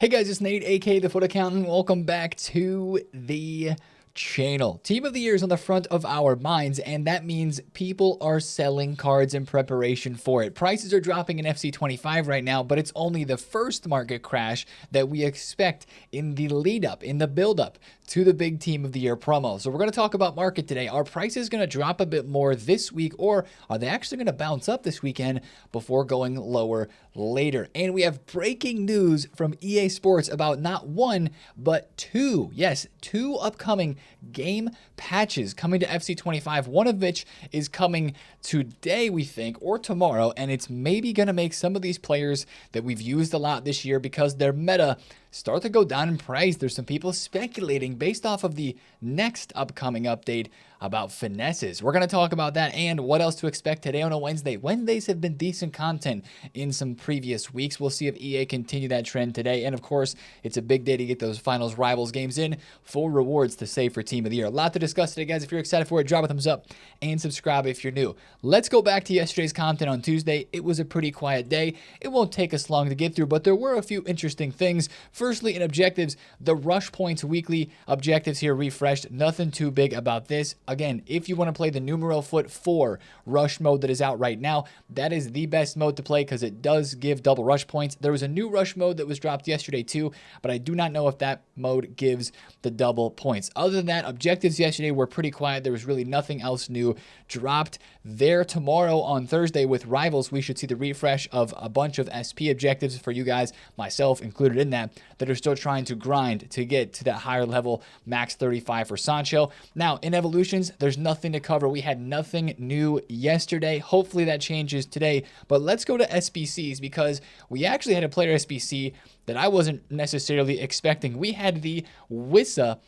Hey guys, it's Nate, aka TheFutAccountant. Welcome back to the channel. Team of the Year is on the front of our minds, and that means people are selling cards in preparation for it. Prices are dropping in FC25 right now, but it's only the first market crash that we expect in the lead up, in the build up to the big Team of the Year promo. So we're going to talk about market today. Are prices going to drop a bit more this week, or are they actually going to bounce up this weekend before going lower later? And we have breaking news from EA Sports about not one, but two, yes, two upcoming game patches coming to FC25, one of which is coming today, we think, or tomorrow, and it's maybe going to make some of these players that we've used a lot this year because their meta start to go down in price. There's some people speculating based off of the next upcoming update about finesses. We're going to talk about that and what else to expect today on a Wednesday. Wednesdays have been decent content in some previous weeks. We'll see if EA continue that trend today. And of course, it's a big day to get those finals rivals games in. Full rewards to save for Team of the Year. A lot to discuss today, guys. If you're excited for it, drop a thumbs up and subscribe if you're new. Let's go back to yesterday's content on Tuesday. It was a pretty quiet day. It won't take us long to get through, but there were a few interesting things. Firstly, in objectives, the rush points weekly objectives here refreshed. Nothing too big about this. Again, if you want to play the numero foot 4 rush mode that is out right now, that is the best mode to play because it does give double rush points. There was a new rush mode that was dropped yesterday too, but I do not know if that mode gives the double points. Other than that, objectives yesterday were pretty quiet. There was really nothing else new dropped there. Tomorrow on Thursday with rivals, we should see the refresh of a bunch of SP objectives for you guys, myself included in that are still trying to grind to get to that higher level max 35 for Sancho. Now in evolutions, there's nothing to cover. We had nothing new yesterday. Hopefully that changes today, but let's go to SBCs because we actually had a player SBC that I wasn't necessarily expecting. We had the Wissa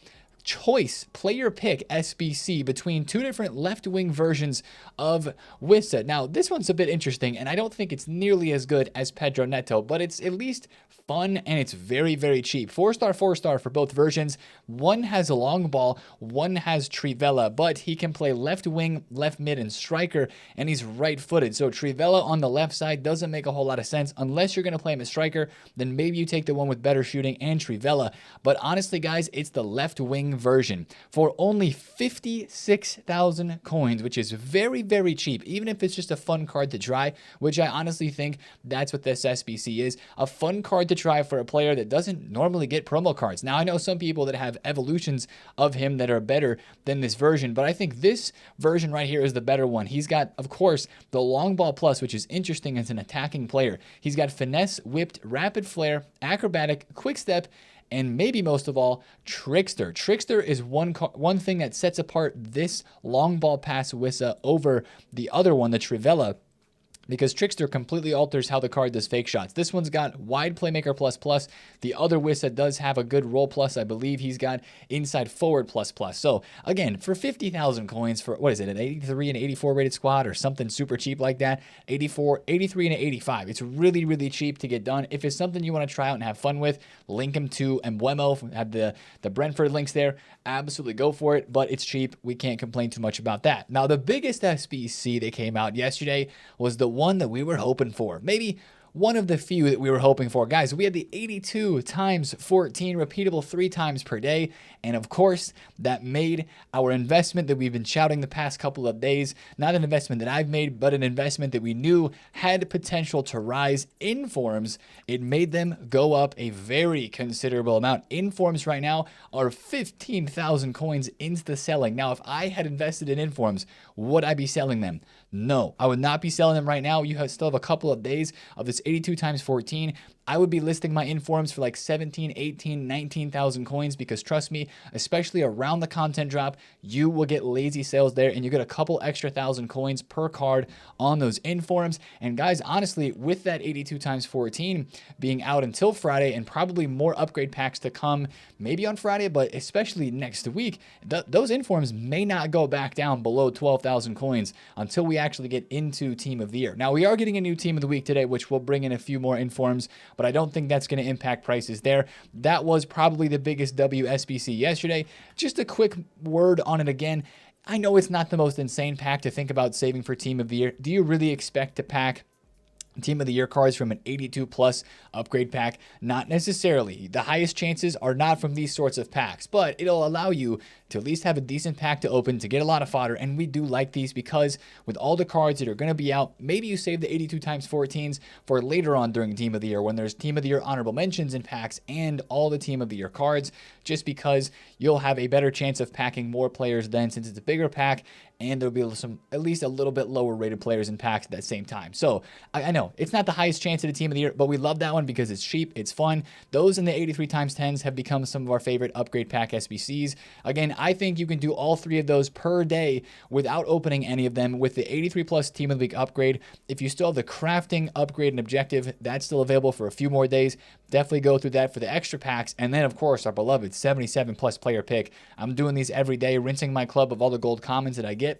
choice player pick SBC between two different left wing versions of Wissa. Now this one's a bit interesting and I don't think it's nearly as good as Pedro Neto, but it's at least fun and it's very, very cheap. 4-star, 4-star for both versions. One has a long ball, one has Trivela, but he can play left wing, left mid, and striker, and he's right-footed. So Trivela on the left side doesn't make a whole lot of sense unless you're going to play him as striker. Then maybe you take the one with better shooting and Trivela. But honestly, guys, it's the left wing version for only 56,000 coins, which is very, very cheap, even if it's just a fun card to try, which I honestly think that's what this SBC is, a fun card to try for a player that doesn't normally get promo cards. Now, I know some people that have evolutions of him that are better than this version, but I think this version right here is the better one. He's got, of course, the long ball plus, which is interesting as an attacking player. He's got finesse, whipped, rapid flare, acrobatic, quick step, and maybe most of all, Trickster. Trickster is one thing that sets apart this long ball pass Wissa over the other one, the Trivela, because Trickster completely alters how the card does fake shots. This one's got wide playmaker plus plus. The other Wissa does have a good roll plus. I believe he's got inside forward plus plus. So again, for 50,000 coins for, what is it, an 83 and 84 rated squad or something super cheap like that, 84, 83 and 85. It's really, really cheap to get done. If it's something you want to try out and have fun with, link him to Embuemo. Have the Brentford links there. Absolutely go for it, but it's cheap. We can't complain too much about that. Now, the biggest SBC that came out yesterday was the one that we were hoping for. Maybe one of the few that we were hoping for. Guys, we had the 82 times 14 repeatable 3 times per day. And of course, that made our investment that we've been shouting the past couple of days, not an investment that I've made, but an investment that we knew had potential to rise. Informs, it made them go up a very considerable amount. Informs right now are 15,000 coins into the selling. Now, if I had invested in Informs, would I be selling them? No, I would not be selling them right now. You still have a couple of days of this 82 times 14. I would be listing my Informs for like 17, 18, 19,000 coins because trust me, especially around the content drop, you will get lazy sales there and you get a couple extra 1,000 coins per card on those Informs. And guys, honestly, with that 82 times 14 being out until Friday and probably more upgrade packs to come maybe on Friday, but especially next week, those Informs may not go back down below 12,000 coins until we actually get into Team of the Year. Now, we are getting a new Team of the Week today, which will bring in a few more Informs, but I don't think that's going to impact prices there. That was probably the biggest WSBC yesterday. Just a quick word on it again. I know it's not the most insane pack to think about saving for Team of the Year. Do you really expect to pack Team of the Year cards from an 82 plus upgrade pack. Not necessarily. The highest chances are not from these sorts of packs, but it'll allow you to at least have a decent pack to open, to get a lot of fodder. And we do like these because with all the cards that are going to be out, maybe you save the 82 times 14s for later on during Team of the Year when there's Team of the Year honorable mentions in packs and all the Team of the Year cards, just because you'll have a better chance of packing more players then, since it's a bigger pack, and there'll be some at least a little bit lower rated players in packs at that same time. So I know it's not the highest chance of the Team of the Year, but we love that one because it's cheap, it's fun. Those in the 83 times 10s have become some of our favorite upgrade pack SBCs. Again, I think you can do all three of those per day without opening any of them with the 83 plus Team of the Week upgrade. If you still have the crafting upgrade and objective, that's still available for a few more days. Definitely go through that for the extra packs. And then, of course, our beloved 77 plus player pick. I'm doing these every day, rinsing my club of all the gold commons that I get,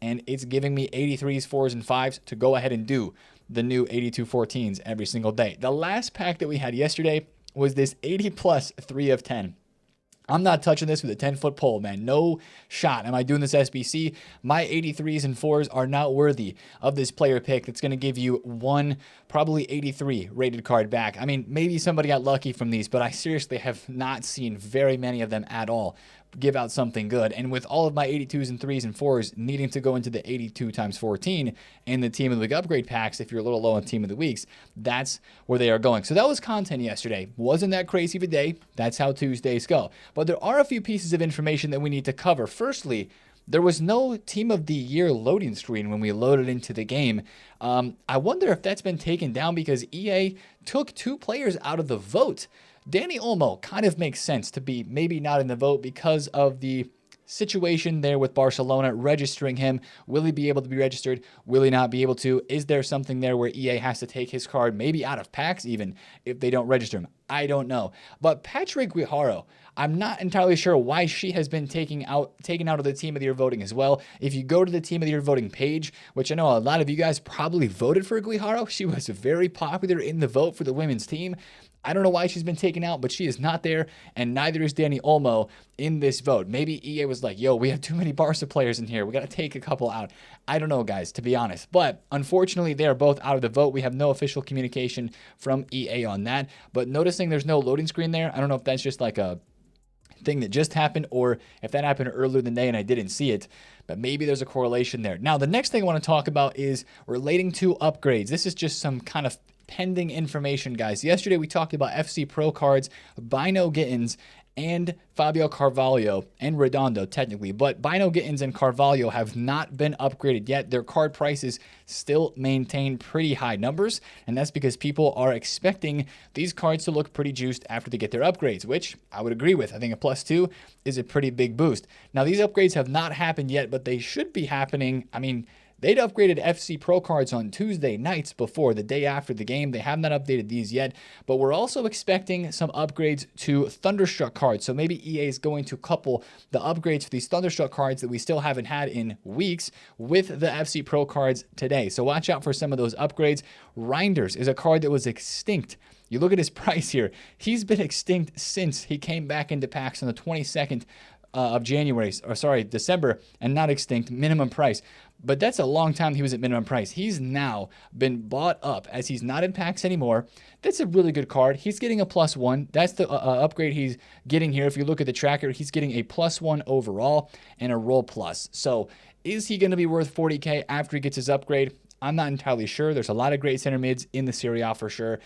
and it's giving me 83s, 4s, and 5s to go ahead and do the new 82 14s every single day. The last pack that we had yesterday was this 80 plus 3 of 10. I'm not touching this with a 10-foot pole, man. No shot. Am I doing this SBC? My 83s and 4s are not worthy of this player pick that's going to give you one, probably 83 rated card back. I mean, maybe somebody got lucky from these, but I seriously have not seen very many of them at all give out something good. And with all of my 82s and 3s and 4s needing to go into the 82 times 14 and the Team of the Week upgrade packs, if you're a little low on Team of the Weeks, that's where they are going. So that was content yesterday. Wasn't that crazy of a day. That's how Tuesdays go. But there are a few pieces of information that we need to cover. Firstly, there was no Team of the Year loading screen when we loaded into the game. I wonder if that's been taken down because EA took 2 players out of the vote. Dani Olmo kind of makes sense to be maybe not in the vote because of the situation there with Barcelona registering him. Will he be able to be registered? Will he not be able to? Is there something there where EA has to take his card maybe out of packs even if they don't register him? I don't know. But Patrick Guijarro, I'm not entirely sure why she has been taken out of the Team of the Year voting as well. If you go to the Team of the Year voting page, which I know a lot of you guys probably voted for Guijarro, she was very popular in the vote for the women's team. I don't know why she's been taken out, but she is not there, and neither is Dani Olmo in this vote. Maybe EA was like, yo, we have too many Barca players in here. We got to take a couple out. I don't know, guys, to be honest. But unfortunately, they are both out of the vote. We have no official communication from EA on that. But noticing there's no loading screen there, I don't know if that's just like a thing that just happened or if that happened earlier in the day and I didn't see it, but maybe there's a correlation there. Now, the next thing I want to talk about is relating to upgrades. This is just some kind of pending information, guys. Yesterday, we talked about FC Pro cards, Bino Gittins, and Fabio Carvalho, and Redondo, technically. But Bino Gittins and Carvalho have not been upgraded yet. Their card prices still maintain pretty high numbers, and that's because people are expecting these cards to look pretty juiced after they get their upgrades, which I would agree with. I think a +2 is a pretty big boost. Now, these upgrades have not happened yet, but they should be happening. I mean, they'd upgraded FC Pro cards on Tuesday nights before, the day after the game. They have not updated these yet, but we're also expecting some upgrades to Thunderstruck cards. So maybe EA is going to couple the upgrades for these Thunderstruck cards that we still haven't had in weeks with the FC Pro cards today. So watch out for some of those upgrades. Reinders is a card that was extinct. You look at his price here. He's been extinct since he came back into packs on the 22nd of December, and not extinct, minimum price. But that's a long time he was at minimum price. He's now been bought up as he's not in packs anymore. That's a really good card. He's getting a +1. That's the upgrade he's getting here. If you look at the tracker, he's getting a +1 overall and a roll plus. So is he going to be worth 40K after he gets his upgrade? I'm not entirely sure. There's a lot of great center mids in the Serie A for sure.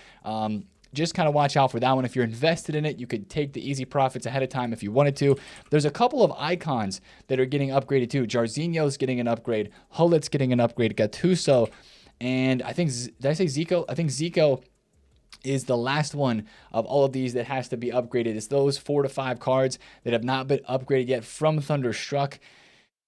Just kind of watch out for that one. If you're invested in it, you could take the easy profits ahead of time if you wanted to. There's a couple of icons that are getting upgraded too. Jarzinho's getting an upgrade. Hullit's getting an upgrade. Gattuso. And I think, did I say Zico? I think Zico is the last one of all of these that has to be upgraded. It's those 4 to 5 cards that have not been upgraded yet from Thunderstruck.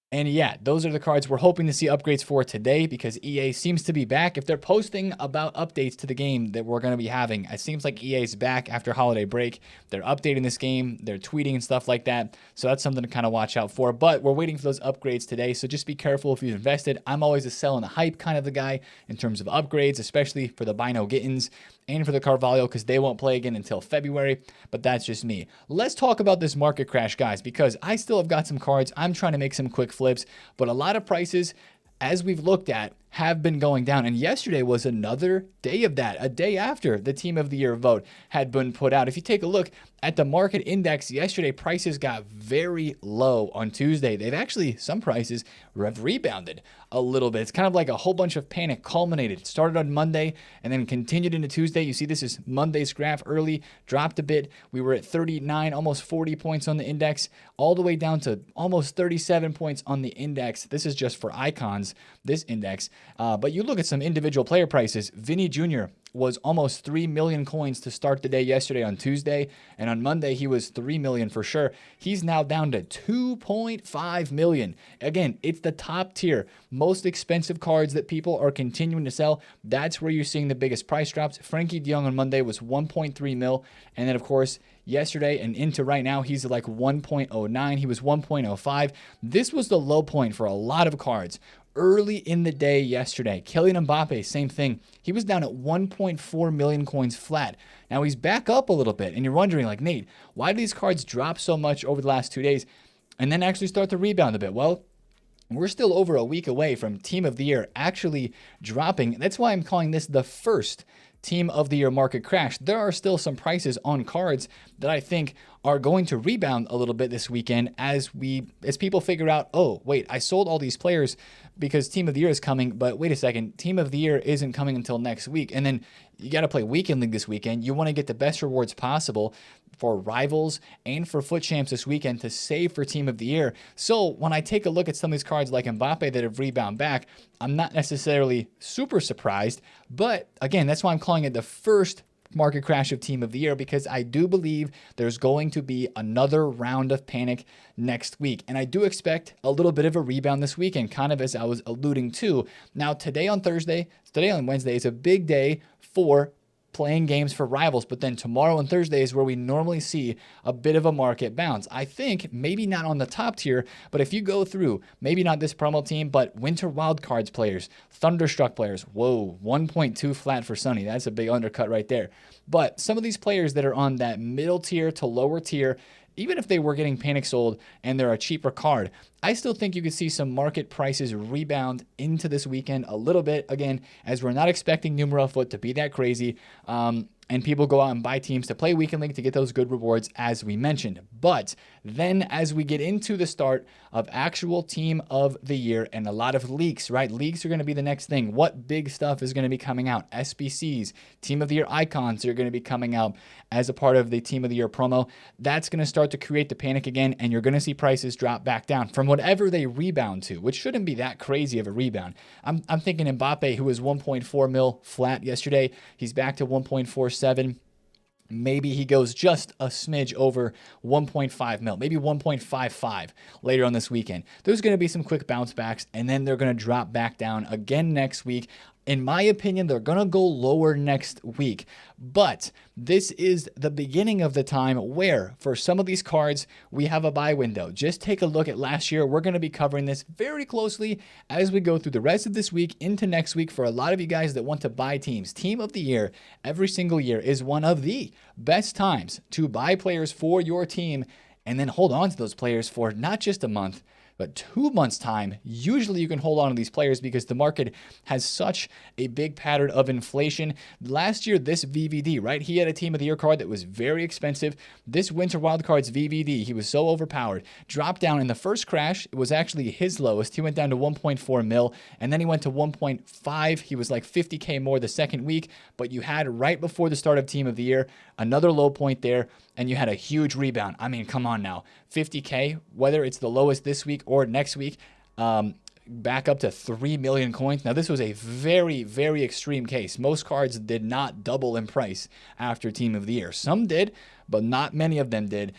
And yeah, those are the cards we're hoping to see upgrades for today because EA seems to be back. If they're posting about updates to the game that we're going to be having, it seems like EA's back after holiday break. They're updating this game. They're tweeting and stuff like that. So that's something to kind of watch out for. But we're waiting for those upgrades today. So just be careful if you've invested. I'm always a sell and the hype kind of the guy in terms of upgrades, especially for the Bino Gittins and for the Carvalho because they won't play again until February. But that's just me. Let's talk about this market crash, guys, because I still have got some cards. I'm trying to make some quick flips, but a lot of prices, as we've looked at, have been going down. And yesterday was another day of that, a day after the Team of the Year vote had been put out. If you take a look at the market index yesterday, prices got very low on Tuesday. They've actually, some prices have rebounded a little bit. It's kind of like a whole bunch of panic culminated. It started on Monday and then continued into Tuesday. You see this is Monday's graph early, dropped a bit. We were at 39, almost 40 points on the index, all the way down to almost 37 points on the index. This is just for icons, this index. But you look at some individual player prices. Vinny Jr. was almost 3 million coins to start the day yesterday on Tuesday. And on Monday, he was 3 million for sure. He's now down to 2.5 million. Again, it's the top tier, most expensive cards that people are continuing to sell. That's where you're seeing the biggest price drops. Frankie de Jong on Monday was 1.3 mil. And then, of course, yesterday and into right now, he's like 1.09. He was 1.05. This was the low point for a lot of cards early in the day yesterday. Kylian Mbappe, same thing. He was down at 1.4 million coins flat. Now he's back up a little bit, and you're wondering, like, Nate, why do these cards drop so much over the last 2 days and then actually start to rebound a bit? Well, we're still over a week away from Team of the Year actually dropping. That's why I'm calling this the first Team of the Year market crash. There are still some prices on cards that I think are going to rebound a little bit this weekend as people figure out, oh, wait, I sold all these players because Team of the Year is coming, but wait a second, Team of the Year isn't coming until next week. And then you got to play Weekend League this weekend. You want to get the best rewards possible for Rivals and for FUT Champs this weekend to save for Team of the Year. So when I take a look at some of these cards like Mbappe that have rebound back, I'm not necessarily super surprised. But again, that's why I'm calling it the first market crash of Team of the Year, because I do believe there's going to be another round of panic next week. And I do expect a little bit of a rebound this weekend, kind of as I was alluding to. Now, today on Wednesday is a big day for playing games for Rivals, but then tomorrow and Thursday is where we normally see a bit of a market bounce. I think maybe not on the top tier, but if you go through, maybe not this promo team, but Winter Wildcards players, Thunderstruck players, whoa, 1.2 flat for Sunny. That's a big undercut right there. But some of these players that are on that middle tier to lower tier, even if they were getting panic sold and they're a cheaper card, I still think you could see some market prices rebound into this weekend a little bit, again, as we're not expecting Numero FUT to be that crazy. And people go out and buy teams to play Weekend League to get those good rewards, as we mentioned. But then as we get into the start of actual Team of the Year and a lot of leaks, right? Leaks are going to be the next thing. What big stuff is going to be coming out? SBCs, Team of the Year icons are going to be coming out as a part of the Team of the Year promo. That's going to start to create the panic again, and you're going to see prices drop back down from whatever they rebound to, which shouldn't be that crazy of a rebound. I'm thinking Mbappe, who was 1.4 mil flat yesterday, he's back to 1.47. Maybe he goes just a smidge over 1.5 mil, maybe 1.55 later on this weekend. There's going to be some quick bounce backs, and then they're going to drop back down again next week. In my opinion, they're going to go lower next week. But this is the beginning of the time where, for some of these cards, we have a buy window. Just take a look at last year. We're going to be covering this very closely as we go through the rest of this week into next week. For a lot of you guys that want to buy teams, Team of the Year every single year is one of the best times to buy players for your team and then hold on to those players for not just a month, but 2 months' time. Usually you can hold on to these players because the market has such a big pattern of inflation. Last year, this VVD, right? He had a Team of the Year card that was very expensive. This Winter Wildcards VVD, he was so overpowered, dropped down in the first crash. It was actually his lowest. He went down to 1.4 mil, and then he went to 1.5. He was like 50K more the second week, but you had right before the start of Team of the Year, another low point there, and you had a huge rebound. I mean, come on now. 50K, whether it's the lowest this week or next week, back up to 3 million coins. Now, this was a very, very extreme case. Most cards did not double in price after Team of the Year. Some did, but not many of them did.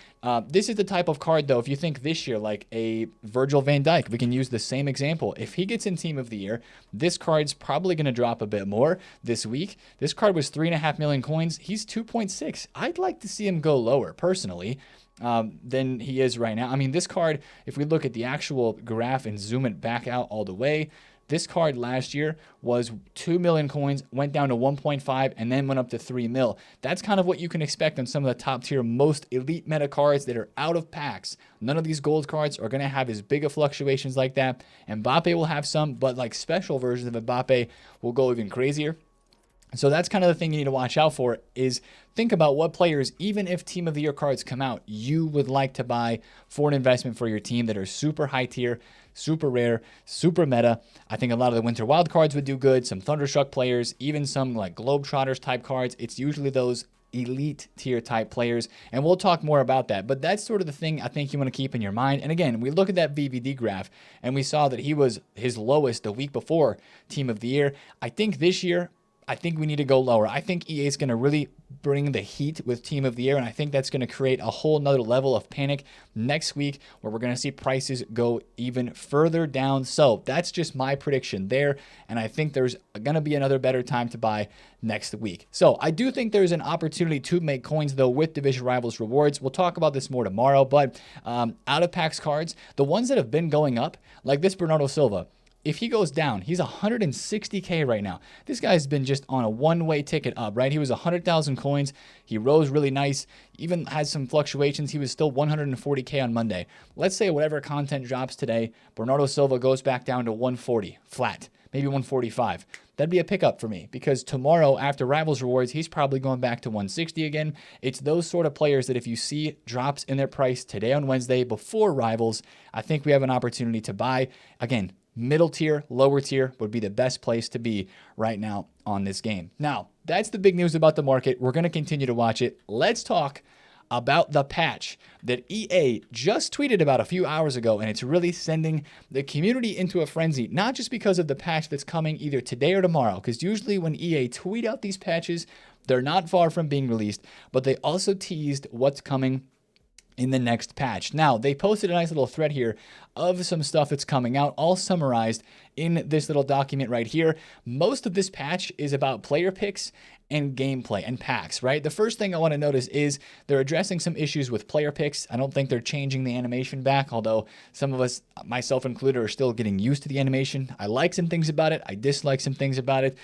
This is the type of card, though, if you think this year, like a Virgil van Dijk, we can use the same example. If he gets in Team of the Year, this card's probably going to drop a bit more this week. This card was 3.5 million coins. He's 2.6. I'd like to see him go lower, personally, than he is right now. I mean, this card, if we look at the actual graph and zoom it back out all the way, This card last year was 2 million coins, went down to 1.5, and then went up to 3 mil. That's kind of what you can expect on some of the top tier, most elite meta cards that are out of packs. None of these gold cards are going to have as big of fluctuations like that. Mbappe will have some, but like special versions of Mbappe will go even crazier. So that's kind of the thing you need to watch out for, is think about what players, even if Team of the Year cards come out, you would like to buy for an investment for your team that are super high tier, super rare, super meta. I think a lot of the Winter Wild cards would do good, some Thunderstruck players, even some like Globetrotters type cards. It's usually those elite tier type players, and we'll talk more about that. But that's sort of the thing I think you want to keep in your mind. And again, we look at that VVD graph, and we saw that he was his lowest the week before Team of the Year. I think this year, I think we need to go lower. I think EA is going to really bring the heat with Team of the Year, and I think that's going to create a whole nother level of panic next week, where we're going to see prices go even further down. So that's just my prediction there, and I think there's going to be another better time to buy next week. So I do think there's an opportunity to make coins, though, with Division Rivals rewards. We'll talk about this more tomorrow, but out of packs cards, the ones that have been going up, like this Bernardo Silva, if he goes down, he's 160K right now. This guy's been just on a one-way ticket up, right? He was 100,000 coins. He rose really nice, even had some fluctuations. He was still 140K on Monday. Let's say whatever content drops today, Bernardo Silva goes back down to 140 flat, maybe 145. That'd be a pickup for me, because tomorrow after Rivals rewards, he's probably going back to 160 again. It's those sort of players that if you see drops in their price today on Wednesday before Rivals, I think we have an opportunity to buy. Again, middle tier, lower tier would be the best place to be right now on this game. Now, that's the big news about the market. We're going to continue to watch it. Let's talk about the patch that EA just tweeted about a few hours ago, and it's really sending the community into a frenzy, not just because of the patch that's coming either today or tomorrow, because usually when EA tweet out these patches, they're not far from being released, but they also teased what's coming in the next patch. Now, they posted a nice little thread here of some stuff that's coming out, all summarized in this little document right here. Most of this patch is about player picks and gameplay and packs, right? The first thing I want to notice is they're addressing some issues with player picks. I don't think they're changing the animation back, although some of us, myself included, are still getting used to the animation. I like some things about it. I dislike some things about it.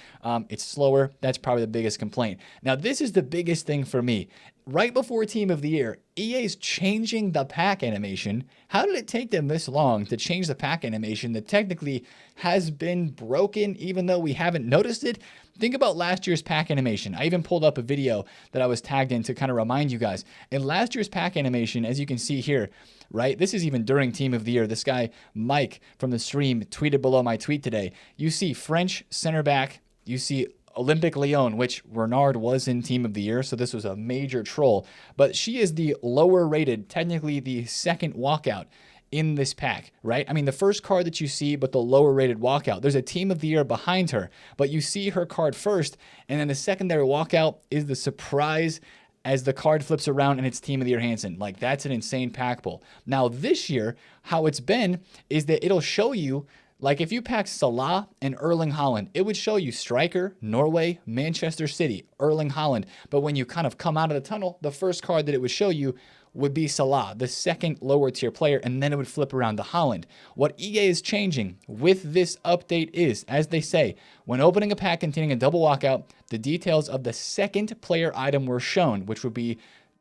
It's slower. That's probably the biggest complaint. Now, this is the biggest thing for me. Right before Team of the Year, EA's changing the pack animation. How did it take them this long to change the pack animation that technically has been broken, even though we haven't noticed it? Think about last year's pack animation. I even pulled up a video that I was tagged in to kind of remind you guys. In last year's pack animation, as you can see here, right? This is even during Team of the Year. This guy, Mike, from the stream, tweeted below my tweet today. You see French center back. You see Olympic Lyon, which Renard was in Team of the Year, so this was a major troll. But she is the lower rated, technically the second walkout in this pack, right? I mean, the first card that you see, but the lower rated walkout. There's a Team of the Year behind her, but you see her card first, and then the secondary walkout is the surprise as the card flips around and it's Team of the Year Hansen. Like, that's an insane pack pull. Now, this year, how it's been is that it'll show you, like if you pack Salah and Erling Haaland, it would show you striker, Norway, Manchester City, Erling Haaland. But when you kind of come out of the tunnel, the first card that it would show you would be Salah, the second lower tier player, and then it would flip around to Haaland. What EA is changing with this update is, as they say, when opening a pack containing a double walkout, the details of the second player item were shown, which would be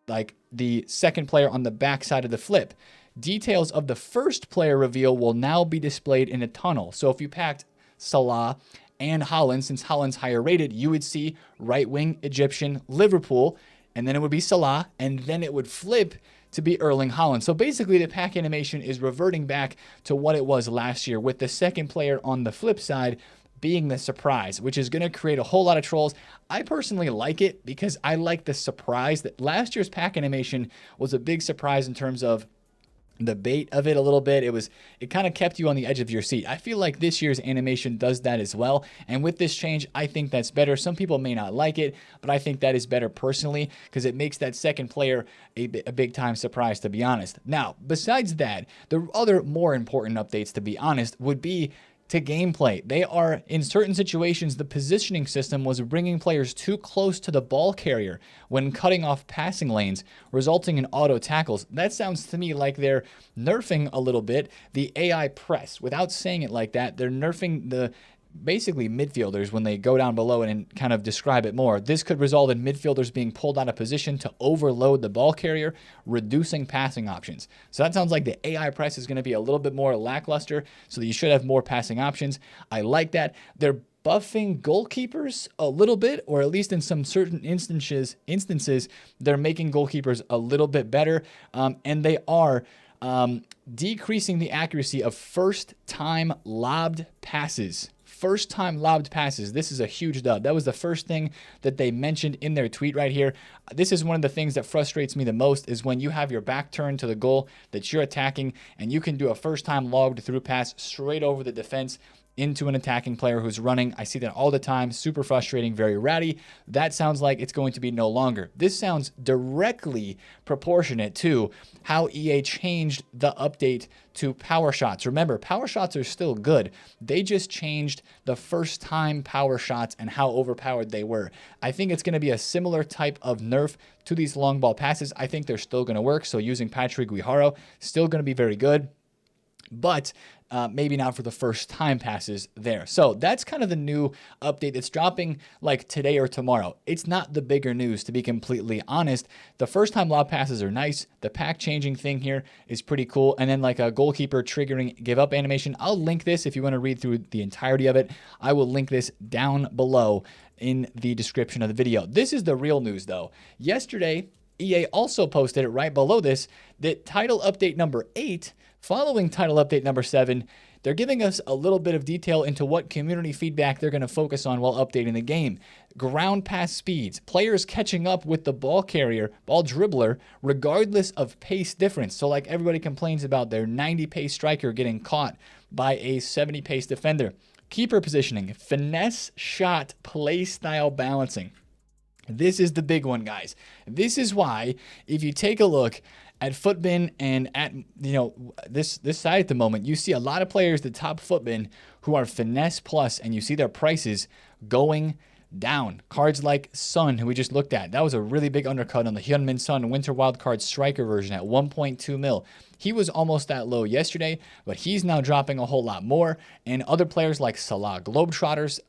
like the second player on the back side of the flip. Details of the first player reveal will now be displayed in a tunnel. So if you packed Salah and Haaland, since Haaland's higher rated, you would see right wing Egyptian Liverpool, and then it would be Salah, and then it would flip to be Erling Haaland. So basically the pack animation is reverting back to what it was last year, with the second player on the flip side being the surprise, which is going to create a whole lot of trolls. I personally like it because I like the surprise. That last year's pack animation was a big surprise in terms of the bait of it a little bit. It kind of kept you on the edge of your seat. I feel like this year's animation does that as well. And with this change, I think that's better. Some people may not like it, but I think that is better personally because it makes that second player a big time surprise, to be honest. Now, besides that, the other more important updates, to be honest, would be to gameplay. They are, in certain situations, the positioning system was bringing players too close to the ball carrier when cutting off passing lanes, resulting in auto tackles. That sounds to me like they're nerfing a little bit the AI press. Without saying it like that, they're nerfing the basically midfielders when they go down below and kind of describe it more. This could result in midfielders being pulled out of position to overload the ball carrier, reducing passing options. So that sounds like the AI press is going to be a little bit more lackluster, so that you should have more passing options. I like that. They're buffing goalkeepers a little bit, or at least in some certain instances, they're making goalkeepers a little bit better, and they are decreasing the accuracy of first-time lobbed passes. First-time lobbed passes. This is a huge dub. That was the first thing that they mentioned in their tweet right here. This is one of the things that frustrates me the most, is when you have your back turned to the goal that you're attacking and you can do a first-time lobbed through pass straight over the defense into an attacking player who's running. I see that all the time. Super frustrating, very ratty. That sounds like it's going to be no longer. This sounds directly proportionate to how EA changed the update to power shots. Remember, power shots are still good. They just changed the first time power shots and how overpowered they were. I think it's going to be a similar type of nerf to these long ball passes. I think they're still going to work. So using Patrick Guijarro, still going to be very good, but maybe not for the first time passes there. So that's kind of the new update that's dropping like today or tomorrow. It's not the bigger news, to be completely honest. The first time lob passes are nice. The pack changing thing here is pretty cool. And then like a goalkeeper triggering give up animation. I'll link this if you want to read through the entirety of it. I will link this down below in the description of the video. This is the real news though. Yesterday, EA also posted it right below this, that title update number 8, following title update number 7, they're giving us a little bit of detail into what community feedback they're going to focus on while updating the game. Ground pass speeds, players catching up with the ball carrier, ball dribbler, regardless of pace difference. So like everybody complains about their 90 pace striker getting caught by a 70 pace defender. Keeper positioning, finesse shot, play style balancing. This is the big one, guys. This is why, if you take a look at Futbin and at this side at the moment, you see a lot of players, the top Futbin, who are finesse plus, and you see their prices going down. Cards like Sun, who we just looked at, that was a really big undercut on the Hyunmin Sun Winter Wildcard Striker version at 1.2 mil. He was almost that low yesterday, but he's now dropping a whole lot more. And other players like Salah Globetrotters,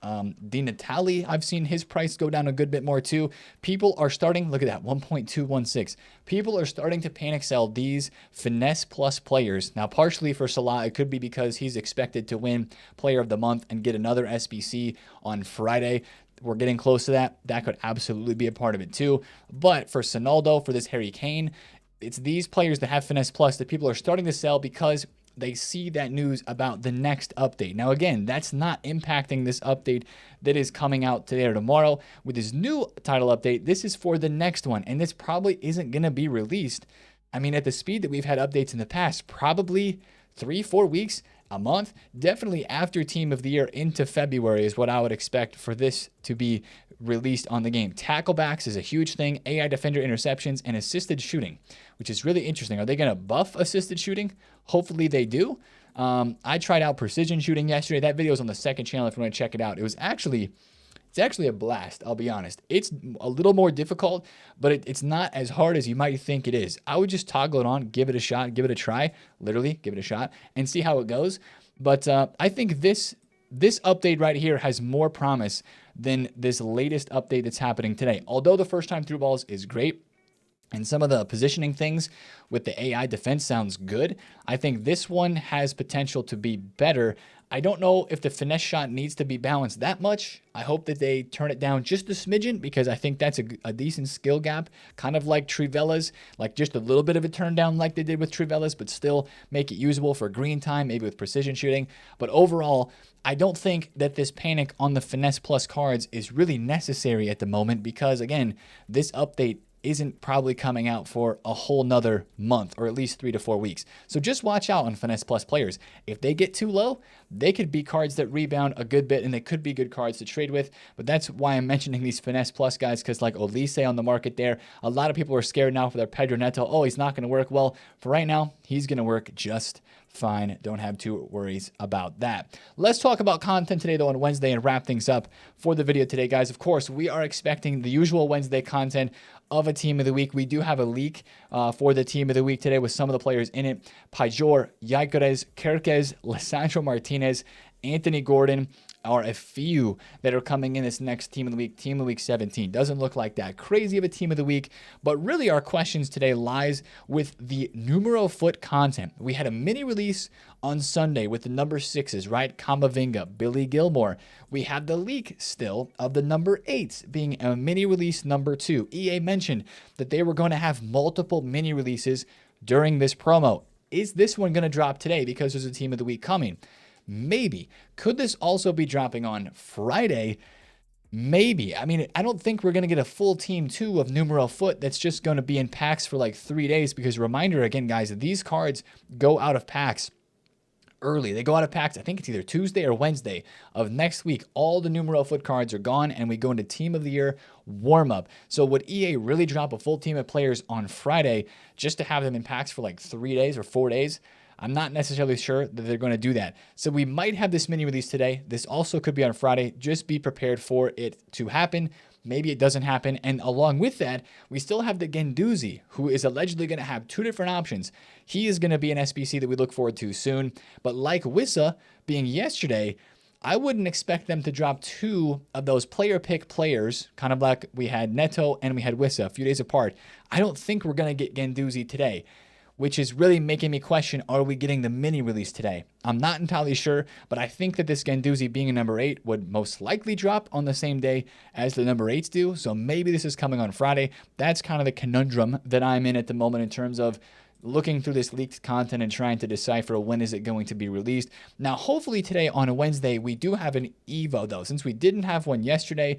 Di Natale, I've seen his price go down a good bit more too. People are starting, look at that, 1.216. People are starting to panic sell these finesse plus players. Now, partially for Salah, it could be because he's expected to win Player of the Month and get another SBC on Friday. We're getting close to that. That could absolutely be a part of it too. But for Sonaldo, for this Harry Kane, it's these players that have finesse plus that people are starting to sell because they see that news about the next update. Now, again, that's not impacting this update that is coming out today or tomorrow. With this new title update, this is for the next one, and this probably isn't going to be released. I mean, at the speed that we've had updates in the past, probably 3-4 weeks, a month, definitely after Team of the Year into February is what I would expect for this to be released on the game. Tacklebacks is a huge thing, AI defender interceptions, and assisted shooting, which is really interesting. Are they going to buff assisted shooting? Hopefully they do. I tried out precision shooting yesterday. That video is on the second channel if you want to check it out. It's actually a blast, I'll be honest. It's a little more difficult, but it's not as hard as you might think it is. I would just toggle it on, give it a shot, give it a try, literally give it a shot, and see how it goes. But I think this update right here has more promise than this latest update that's happening today. Although the first time through balls is great, and some of the positioning things with the AI defense sounds good, I think this one has potential to be better. I don't know if the finesse shot needs to be balanced that much. I hope that they turn it down just a smidgen, because I think that's a decent skill gap, kind of like Trivella's, like just a little bit of a turn down like they did with Trivella's, but still make it usable for green time, maybe with precision shooting. But overall, I don't think that this panic on the finesse plus cards is really necessary at the moment, because again, this update isn't probably coming out for a whole nother month, or at least 3 to 4 weeks. So just watch out on finesse plus players. If they get too low, they could be cards that rebound a good bit, and they could be good cards to trade with. But that's why I'm mentioning these finesse plus guys, because like Olise on the market there, a lot of people are scared now for their Pedro Neto. Oh, he's not going to work. Well, for right now, he's going to work just fine. Don't have too worries about that. Let's talk about content today, though, on Wednesday and wrap things up for the video today, guys. Of course, we are expecting the usual Wednesday content of a team of the week. We do have a leak for the team of the week today with some of the players in it. Pajor, Yaguez, Kerkez, Lisandro Martinez, Anthony Gordon are a few that are coming in this next team of the week 17. Doesn't look like that crazy of a team of the week, but really our questions today lies with the numero foot content. We had a mini release on Sunday with the number 6s, right? Kamavinga, Billy Gilmore. We had the leak still of the number 8s being a mini release number 2. EA mentioned that they were going to have multiple mini releases during this promo. Is this one going to drop today because there's a team of the week coming? Maybe. Could this also be dropping on Friday? Maybe. I mean, I don't think we're going to get a full team 2 of numero foot that's just going to be in packs for like 3 days, because reminder again, guys, these cards go out of packs early. They go out of packs, I think it's either Tuesday or Wednesday of next week. All the numero foot cards are gone and we go into team of the year warm up. So would EA really drop a full team of players on Friday just to have them in packs for like 3 days or 4 days? I'm not necessarily sure that they're going to do that. So we might have this mini release today. This also could be on Friday. Just be prepared for it to happen. Maybe it doesn't happen. And along with that, we still have the Guendouzi, who is allegedly going to have 2 different options. He is going to be an SBC that we look forward to soon. But like Wissa being yesterday, I wouldn't expect them to drop 2 of those player pick players, kind of like we had Neto and we had Wissa a few days apart. I don't think we're going to get Guendouzi today, which is really making me question, are we getting the mini release today? I'm not entirely sure, but I think that this Guendouzi being a number 8 would most likely drop on the same day as the number 8s do. So maybe this is coming on Friday. That's kind of the conundrum that I'm in at the moment in terms of looking through this leaked content and trying to decipher when is it going to be released. Now, hopefully today on a Wednesday, we do have an Evo though. Since we didn't have one yesterday,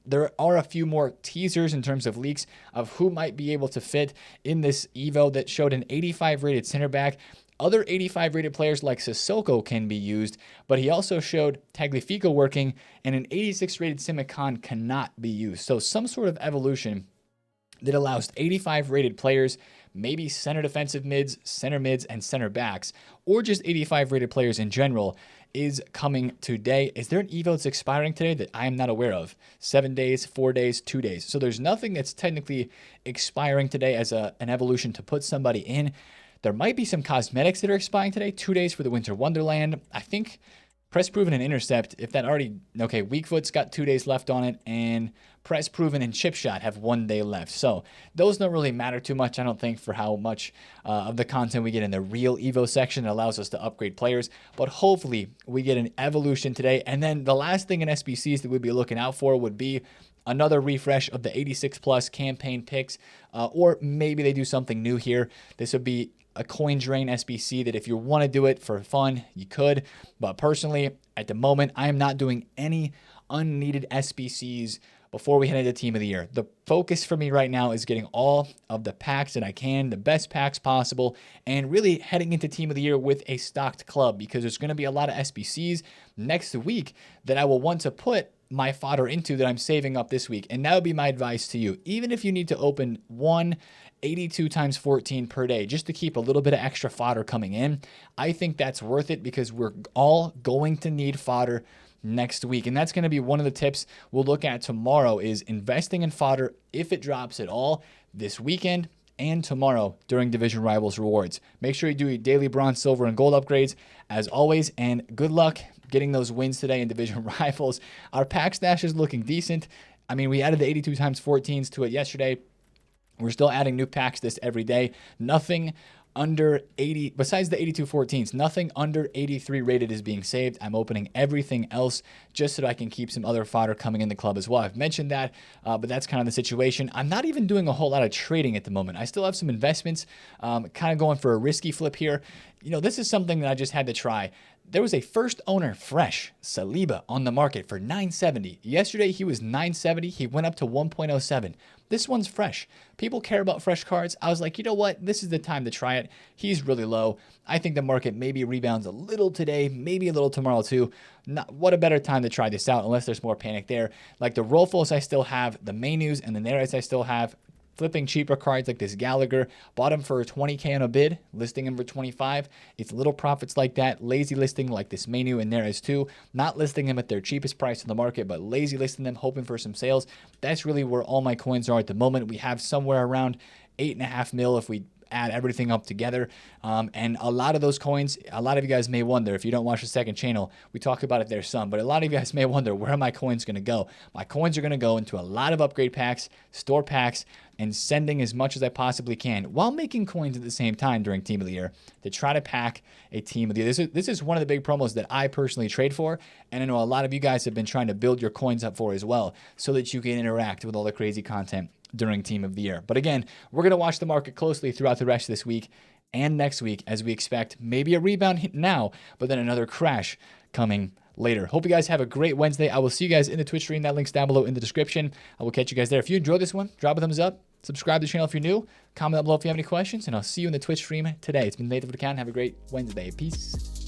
there are a few more teasers in terms of leaks of who might be able to fit in this Evo that showed an 85 rated center back. Other 85 rated players like Sissoko can be used, but he also showed Tagliafico working, and an 86 rated Simicon cannot be used. So some sort of evolution that allows 85 rated players, maybe center defensive mids, and center backs, or just 85 rated players in general, is coming today. Is there an Evo that's expiring today that I am not aware of? 7 days, 4 days, 2 days. So there's nothing that's technically expiring today as an evolution to put somebody in. There might be some cosmetics that are expiring today. 2 days for the Winter Wonderland. I think Press Proven and Intercept, if that already, okay, Weakfoot's got 2 days left on it, and Press Proven and Chip Shot have 1 day left. So those don't really matter too much, I don't think, for how much of the content we get in the real Evo section. It allows us to upgrade players, but hopefully we get an evolution today. And then the last thing in SBCs that we'd be looking out for would be another refresh of the 86 plus campaign picks, or maybe they do something new here. This would be a coin drain SBC that if you want to do it for fun, you could. But personally, at the moment, I am not doing any unneeded SBCs before we head into Team of the Year. The focus for me right now is getting all of the packs that I can, the best packs possible, and really heading into Team of the Year with a stocked club, because there's going to be a lot of SBCs next week that I will want to put my fodder into that I'm saving up this week. And that would be my advice to you. Even if you need to open 82 times 14 per day just to keep a little bit of extra fodder coming in, I think that's worth it, because we're all going to need fodder next week. And that's going to be one of the tips we'll look at tomorrow, is investing in fodder if it drops at all this weekend and tomorrow during Division Rivals rewards. Make sure you do your daily bronze, silver, and gold upgrades as always, and good luck getting those wins today in Division Rivals. Our pack stash is looking decent. I mean, we added the 82 times 14s to it yesterday. We're still adding new packs this every day. Nothing under 80, besides the 82 14s, nothing under 83 rated is being saved. I'm opening everything else just so that I can keep some other fodder coming in the club as well. I've mentioned that, but that's kind of the situation. I'm not even doing a whole lot of trading at the moment. I still have some investments, kind of going for a risky flip here. You know, this is something that I just had to try. There was a first owner fresh Saliba on the market for $970. Yesterday he was $970. He went up to 1.07. This one's fresh. People care about fresh cards. I was like, you know what? This is the time to try it. He's really low. I think the market maybe rebounds a little today, maybe a little tomorrow too. What a better time to try this out, unless there's more panic there. Like the Rolfos I still have, the Mainus and the Neres I still have. flipping cheaper cards like this Gallagher. Bought him for 20K on a bid, listing him for 25. It's little profits like that. Lazy listing like this menu in there as too. Not listing them at their cheapest price in the market, but lazy listing them, hoping for some sales. That's really where all my coins are at the moment. We have somewhere around 8.5 mil if we add everything up together. And a lot of those coins, a lot of you guys may wonder, if you don't watch the second channel, we talk about it there some, but a lot of you guys may wonder, where are my coins going to go? My coins are going to go into a lot of upgrade packs, store packs, and sending as much as I possibly can while making coins at the same time during Team of the Year to try to pack a Team of the Year. This is one of the big promos that I personally trade for, and I know a lot of you guys have been trying to build your coins up for as well so that you can interact with all the crazy content during Team of the Year. But again, we're going to watch the market closely throughout the rest of this week and next week as we expect maybe a rebound now, but then another crash coming later. Hope you guys have a great Wednesday. I will see you guys in the Twitch stream. That link's down below in the description. I will catch you guys there. If you enjoyed this one, drop a thumbs up, subscribe to the channel if you're new, comment down below if you have any questions, and I'll see you in the Twitch stream today. It's been TheFutAccountant. Have a great Wednesday. Peace.